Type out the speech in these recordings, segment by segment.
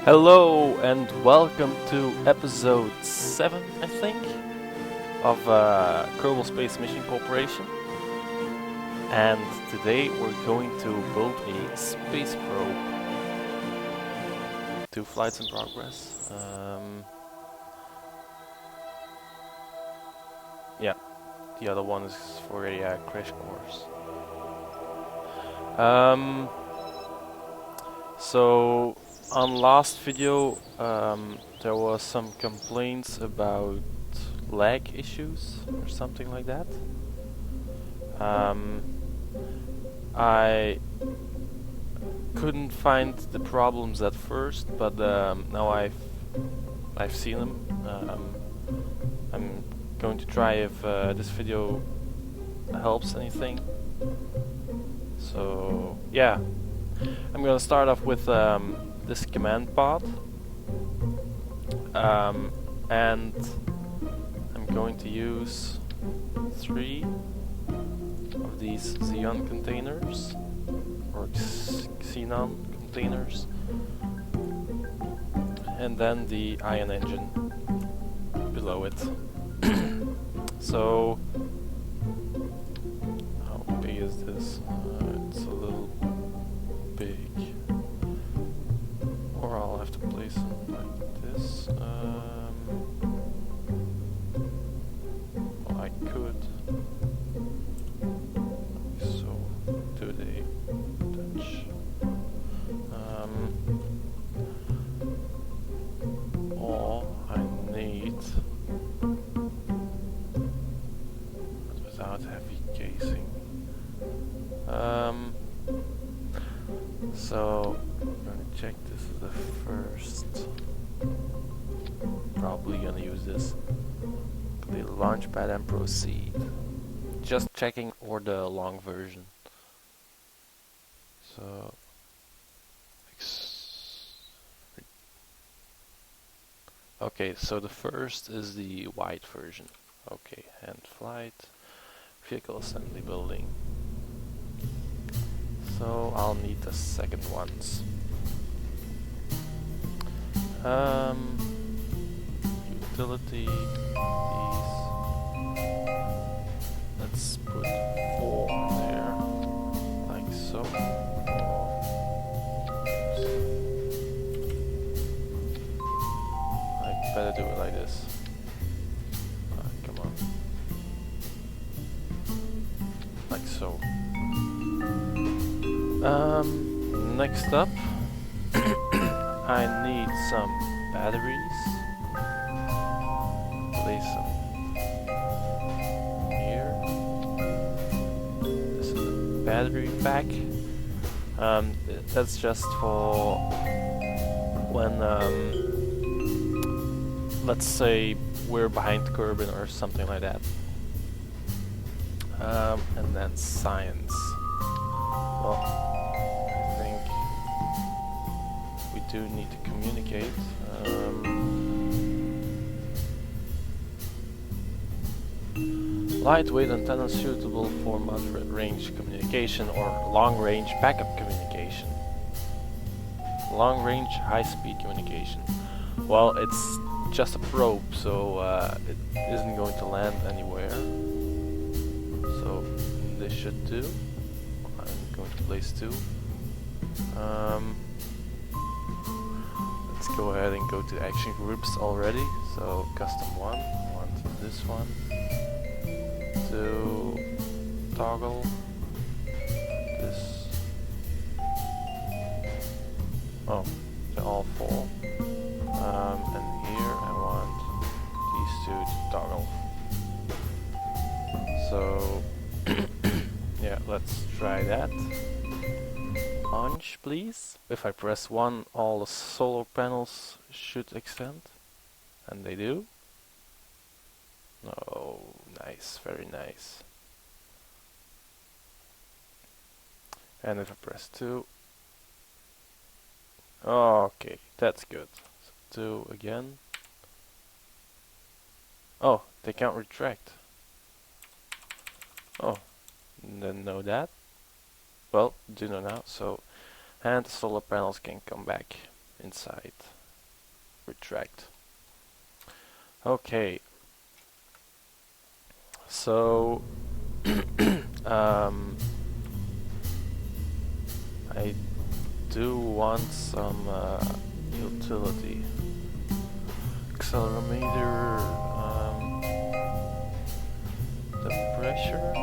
Hello and welcome to episode 7, I think, of Kerbal Space Mission Corporation. And today we're going to build a space probe. 2 flights in progress. Yeah, the other one is for a crash course. So on last video there was some complaints about lag issues or something like that. I couldn't find the problems at first, but now I've seen them. I'm going to try if this video helps anything. So yeah, I'm gonna start off with this command pod, and I'm going to use 3 of these Xeon containers, or Xenon containers, and then the ion engine below it. So, how big is this? It's a little big. Or I'll have to place it like this. Well, I could. So, do they touch? All I need, but without heavy casing. So I'm gonna check this is the first. Probably gonna use this. The launch pad and proceed. Just checking, or the long version. So okay, so the first is the white version. Okay, hand flight, vehicle assembly building. So I'll need the second ones. Utility, these. Let's put 4 there, like so. I better do it like this. Come on. Like so. Next up, I need some batteries. Place them here. This is the battery pack. That's just for when, let's say we're behind Kerbin or something like that. And then science. Well, I think we do need to communicate. Lightweight antenna suitable for moderate range communication or long range backup communication. Long range high speed communication. Well, it's just a probe, so it isn't going to land anywhere. So this should do. I'm going to place 2. Let's go ahead and go to action groups already. So custom 1, I want this one to toggle this. Oh, they're all 4. And here I want these 2 to toggle. So yeah, let's try that. Launch, please. If I press 1, all the solar panels should extend, and they do. Oh, nice, very nice. And if I press 2, okay, that's good. So 2 again. Oh, they can't retract. Oh, didn't know that. Well, do know now. So, and the solar panels can come back inside. retract. Okay. So I do want some utility. Accelerometer, the pressure.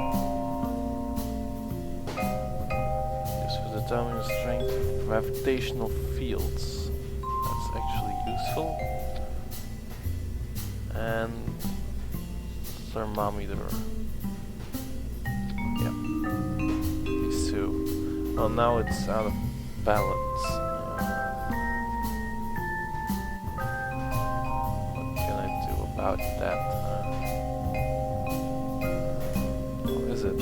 Used for determining the strength of gravitational fields. That's actually useful. And thermometer. Yep. These two. Well, now it's out of balance. What can I do about that? What is it?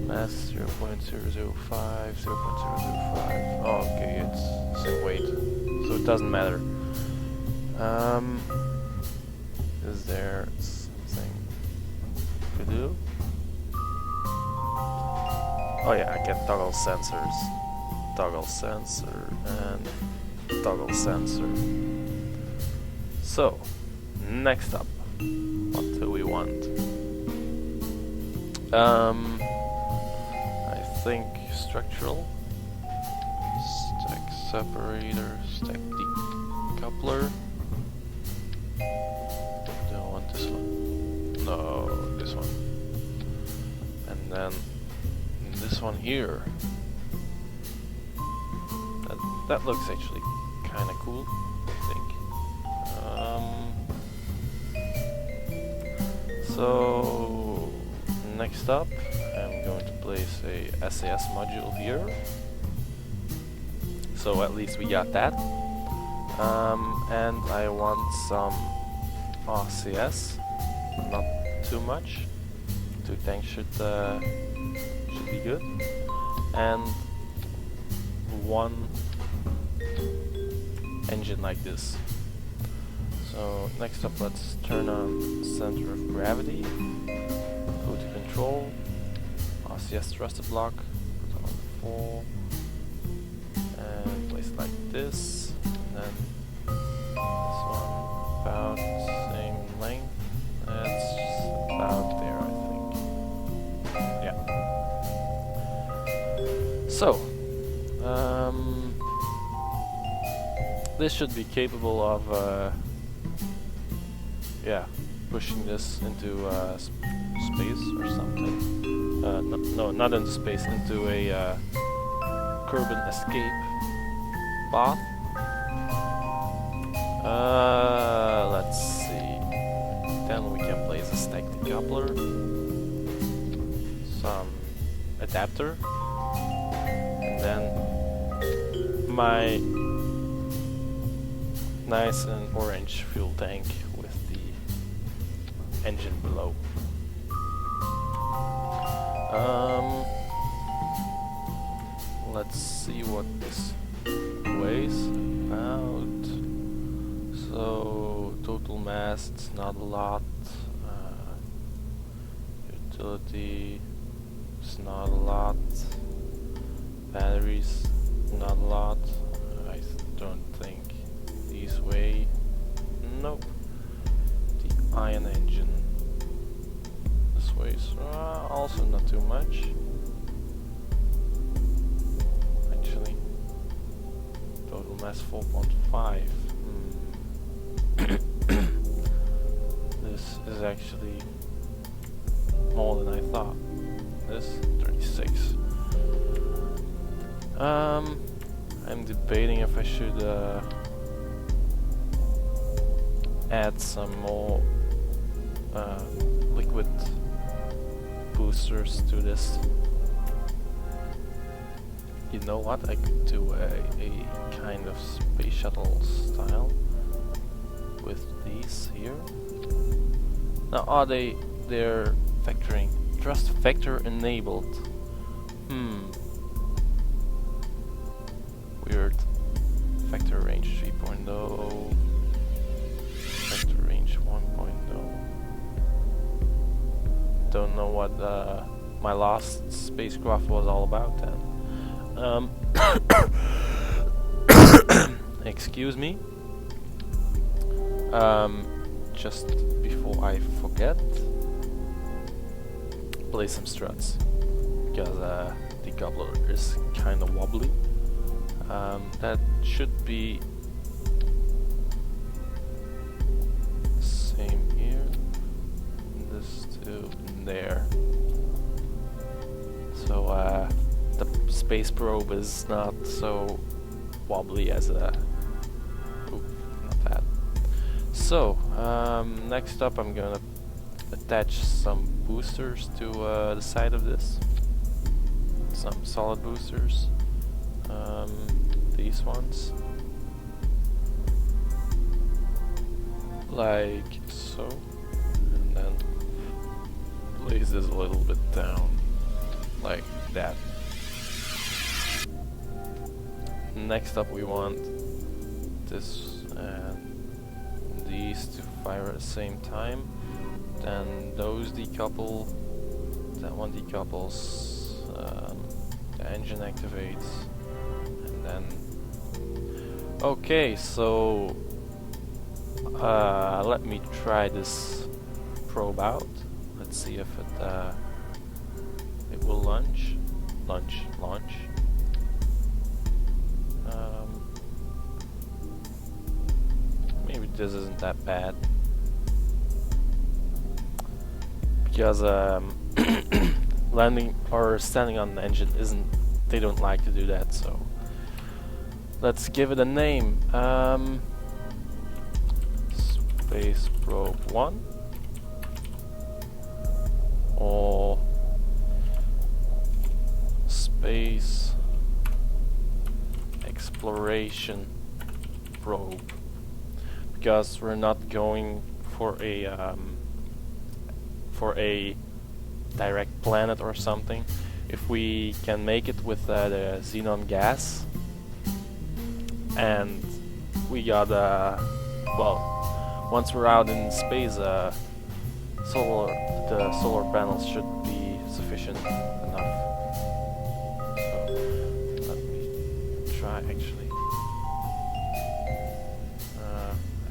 Mass 0.005, 0.005. Oh, okay, it's same weight, so it doesn't matter. Is there something to do? Oh yeah, I can toggle sensors. Toggle sensor and toggle sensor. So, next up, what do we want? I think structural. Stack separator, stack decoupler. Don't want this one. No, this one. And then this one here. That looks actually kind of cool, I think. So next up, I'm going to place a SAS module here. So at least we got that. And I want some RCS, not too much. 2 tanks should be good. And 1 engine like this. So next up, let's turn on center of gravity, go to control, RCS thruster block, put it on 4, and place it like this, and then this one about same length. That's about there, I think. Yeah. So this should be capable of pushing this into space or something. No, not into space, into a Kerbin escape path. Let's see. Then we can place a stack decoupler, some adapter, and then my nice and orange fuel tank with the engine below. Let's see what this weighs about. So total mass, it's not a lot. Utility, it's not a lot. Batteries, not a lot. I don't think these weigh. Nope. The ion engine. This weighs also not too much. Actually, total mass 4.5. This is actually more than I thought. This 36. I'm debating if I should add some more liquid boosters to this. You know what? I could do a kind of space shuttle style with these here. Now, are they're factoring thrust vector enabled? Weird. Factor range 3.0. Factor range 1.0. Don't know what my last spacecraft was all about then. Excuse me. Just before I forget, play some struts, because the coupler is kind of wobbly. That should be same here, this too, and there. So the space probe is not so wobbly as a... Oop, not that. So, next up I'm gonna attach some boosters to the side of this. Some solid boosters. These ones. Like so. And then place this a little bit down. Like that. Next up we want this and these to fire at the same time. Then those decouple, that one decouples, the engine activates, and then... Okay, so let me try this probe out. Let's see if it will launch. Maybe this isn't that bad, because landing or standing on the engine isn't... They don't like to do that, so let's give it a name. Space Probe 1 or Space Exploration Probe, because we're not going for a direct planet or something. If we can make it with the xenon gas, and we got well, once we're out in space, the solar panels should be sufficient enough. So let me try actually. I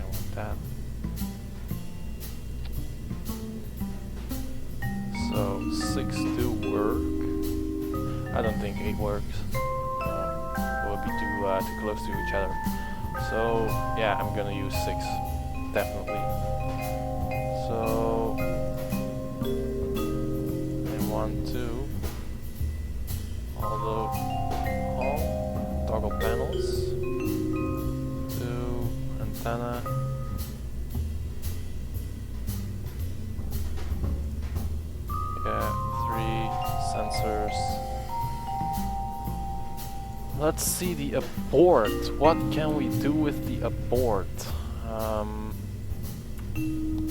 want that. So 6 do work. I don't think 8 works. It would be too close to each other. So yeah, I'm gonna use 6, definitely. So I want to all toggle panels, 2 antenna. Yeah, 3 sensors. Let's see the abort. What can we do with the abort?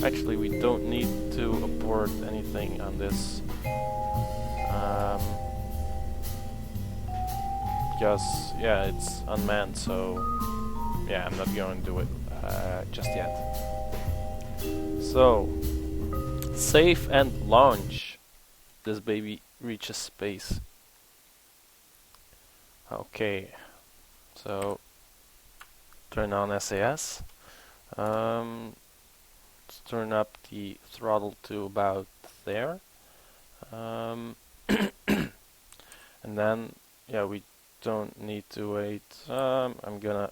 Actually, we don't need to abort anything on this. Because, yeah, it's unmanned, so yeah, I'm not going to do it just yet. So, save and launch. This baby reaches space. Okay, so turn on SAS. Let's turn up the throttle to about there. And then, yeah, we don't need to wait. I'm gonna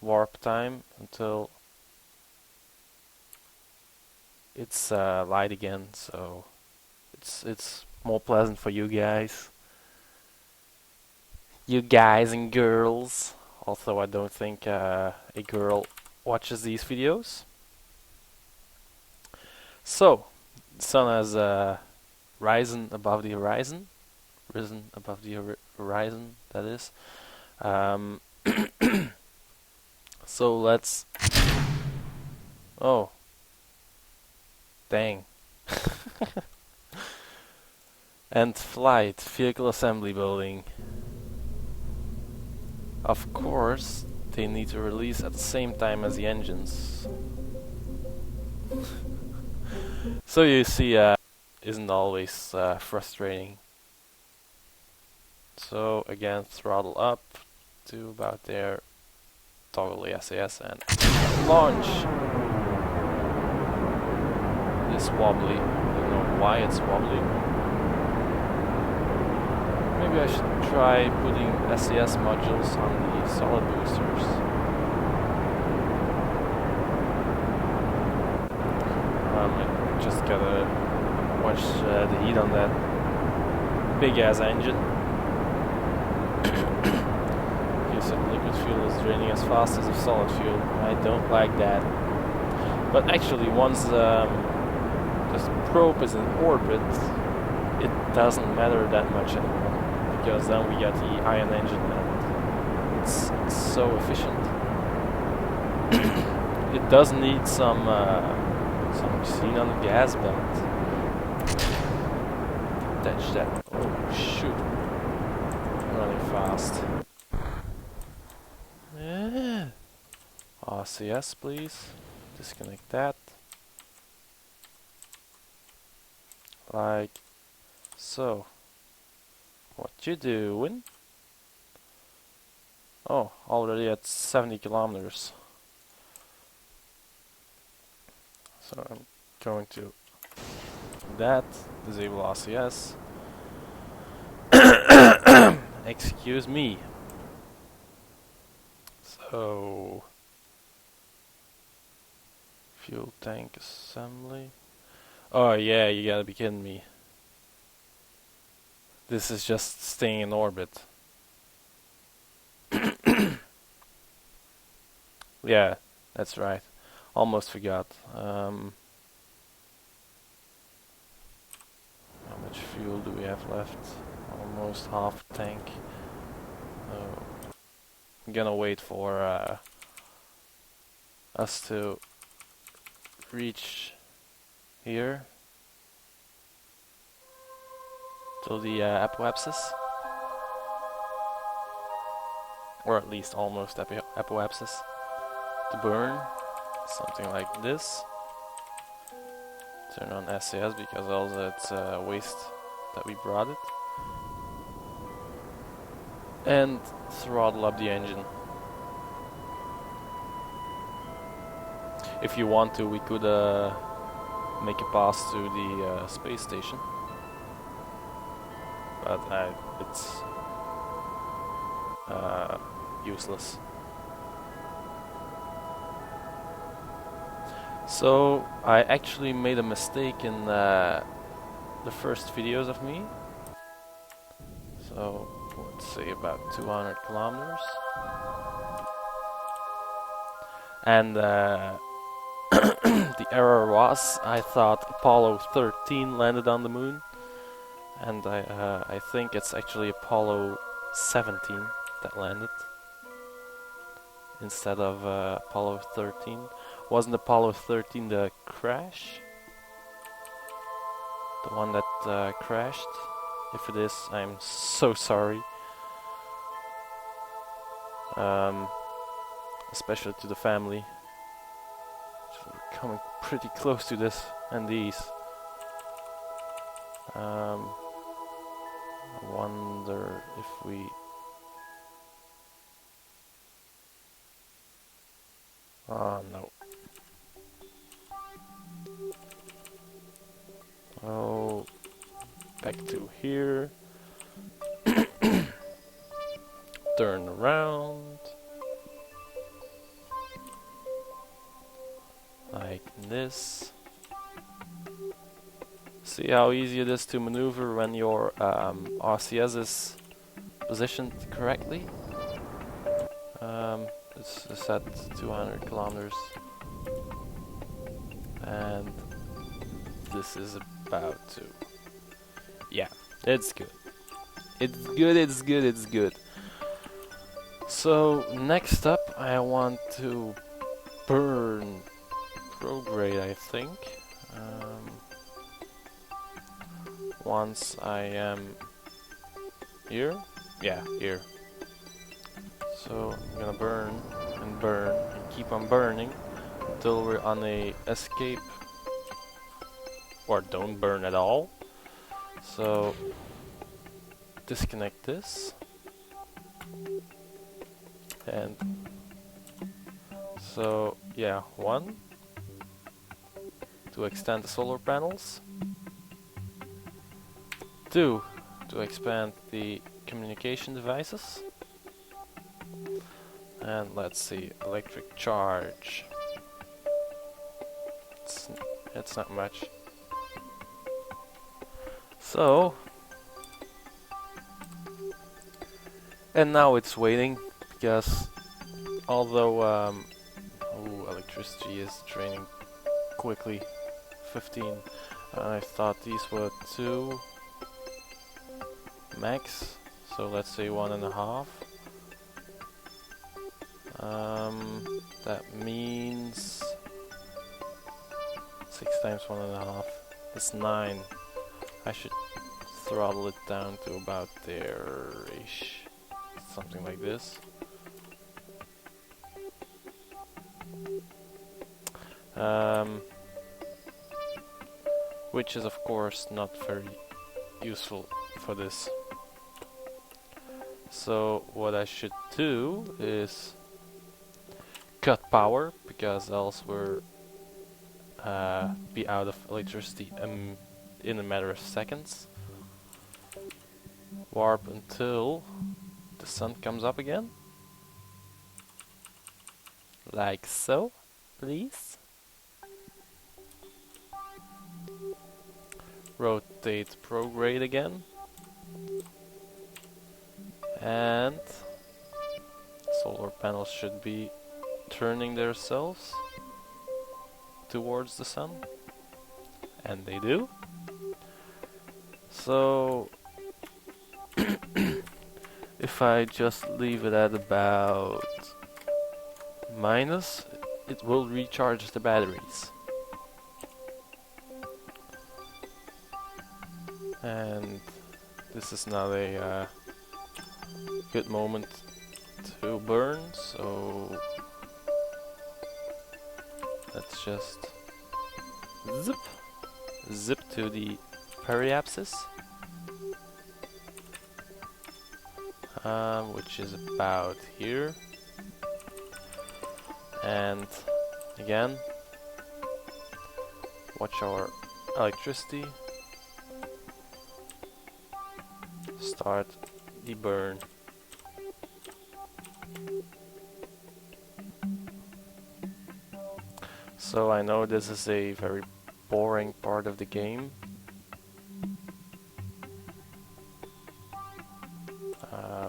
warp time until it's light again, so it's more pleasant for you guys. You guys and girls. Also, I don't think a girl watches these videos. So, the sun has risen above the horizon. Risen above the horizon, that is. So let's... Oh. Dang. End flight, vehicle assembly building. Of course, they need to release at the same time as the engines. So you see, isn't always frustrating. So again, throttle up to about there. toggle the SAS and launch. This wobbly. I don't know why it's wobbly. Maybe I should try putting SAS modules on the solid boosters. I just gotta watch the heat on that big ass engine. You said liquid fuel is draining as fast as a solid fuel. I don't like that. But actually, once this probe is in orbit, it doesn't matter that much anymore, because then we get the ion engine and it's so efficient. It does need some xenon gas belt. Touch that. Oh shoot. Running fast. Yeah. RCS please. Disconnect that. Like so. What you doing? Oh, already at 70 kilometers. So I'm going to that, disable RCS. Excuse me. So fuel tank assembly. Oh yeah, you gotta be kidding me. This is just staying in orbit. Yeah, that's right. Almost forgot. How much fuel do we have left? Almost half tank. I'm gonna wait for us to reach here till the apoapsis, or at least almost apoapsis, to burn something like this. Turn on SAS because also it's waste that we brought it, and throttle up the engine. If you want to, we could make a pass to the space station, but it's useless. So I actually made a mistake in the first videos of me. So let's say about 200 kilometers, and the error was I thought Apollo 13 landed on the moon, and I think it's actually Apollo 17 that landed instead of Apollo 13. Wasn't Apollo 13 the crash? The one that crashed? If it is, I'm so sorry. Especially to the family. So we're coming pretty close to this and these. I wonder if we... Oh no. Oh, back to here. Turn around. Like this. See how easy it is to maneuver when your RCS is positioned correctly. It's set 200 kilometers, and this is about to. Yeah, it's good. It's good. It's good. It's good. So next up, I want to burn prograde, I think. Once I am here, yeah, here. So I'm gonna burn and burn and keep on burning until we're on a escape, or don't burn at all. So disconnect this and So yeah, 1 to extend the solar panels, 2 to expand the communication devices, and let's see, electric charge. It's not much. So, and now it's waiting because although ooh, electricity is draining quickly, 15. I thought these were 2 max, so let's say 1.5. That means 6 times 1.5 is 9. I should throttle it down to about there-ish, something like this. Which is of course not very useful for this. So what I should do is cut power, because else we're be out of electricity in a matter of seconds. Warp until the sun comes up again. Like so, please. Rotate prograde again. And solar panels should be turning themselves towards the sun. And they do. So if I just leave it at about minus, it will recharge the batteries. And this is not a good moment to burn, so let's just zip to the periapsis, which is about here. And again, watch our electricity start the burn. So I know this is a very boring part of the game.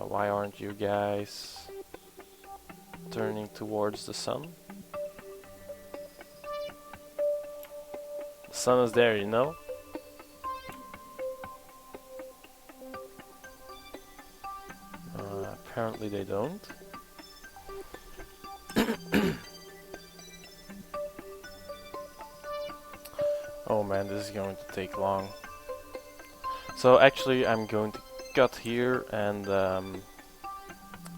Why aren't you guys turning towards the sun? The sun is there, you know? Apparently they don't. Oh man, this is going to take long. So actually I'm going to cut here and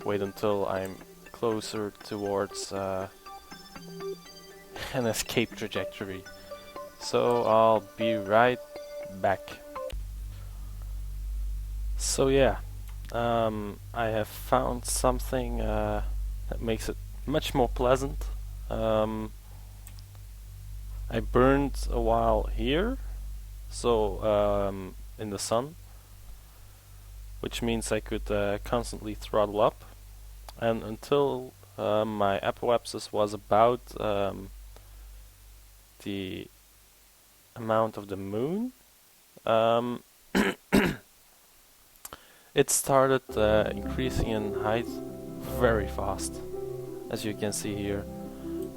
wait until I'm closer towards an escape trajectory. So I'll be right back. So yeah, I have found something that makes it much more pleasant. I burned a while here, so in the sun, which means I could constantly throttle up, and until my apoapsis was about the amount of the moon, it started increasing in height very fast, as you can see here.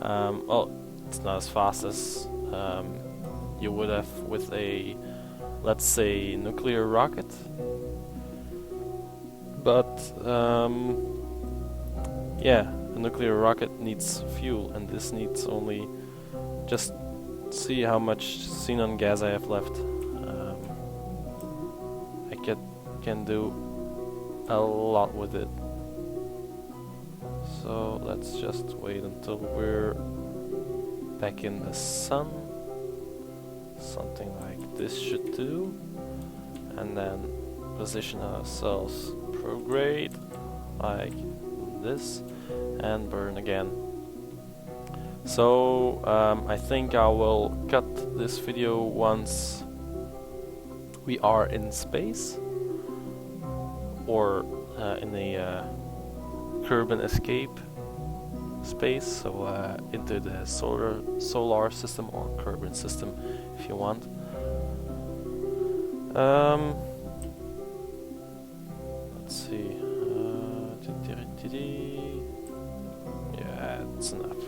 Well, it's not as fast as you would have with a, let's say, nuclear rocket, but yeah, a nuclear rocket needs fuel, and this needs only, just see how much xenon gas I have left. I can do a lot with it. So let's just wait until we're back in the sun. Something like this should do. And then position ourselves prograde like this and burn again. So I think I will cut this video once we are in space, or in a Kerbin escape space, so into the solar system, or Kerbin system if you want. Let's see. Yeah, that's enough.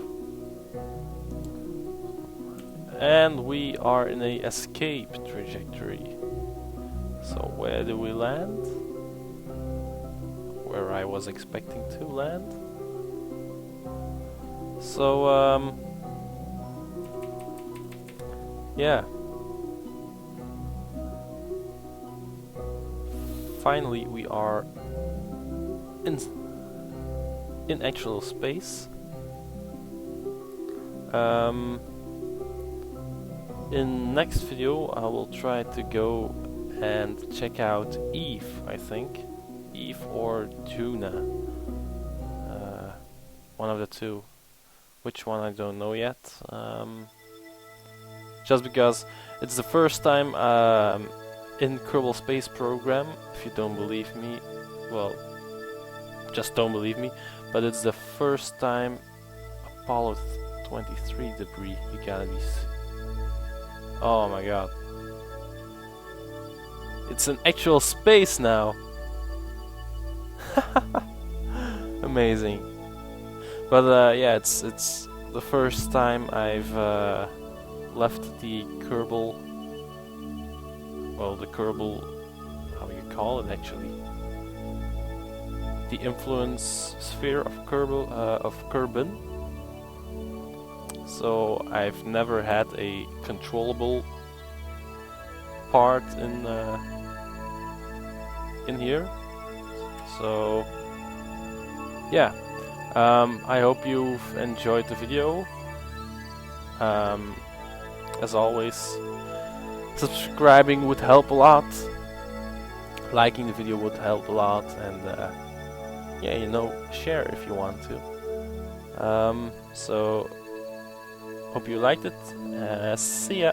And we are in a escape trajectory. So where do we land? Where I was expecting to land. So yeah. Finally we are in actual space. In next video I will try to go and check out Eve, I think. Eve or Tuna. One of the two. Which one I don't know yet. Just because it's the first time in Kerbal Space Program. If you don't believe me, well, just don't believe me. But it's the first time Apollo 23 debris. You gotta be. Oh my god. It's an actual space now. Amazing. But yeah, it's the first time I've left the Kerbal. Well, the Kerbal, how you call it actually? The influence sphere of Kerbin. So I've never had a controllable part in here. So yeah, I hope you've enjoyed the video. As always, subscribing would help a lot. Liking the video would help a lot, and yeah, you know, share if you want to. So hope you liked it. See ya.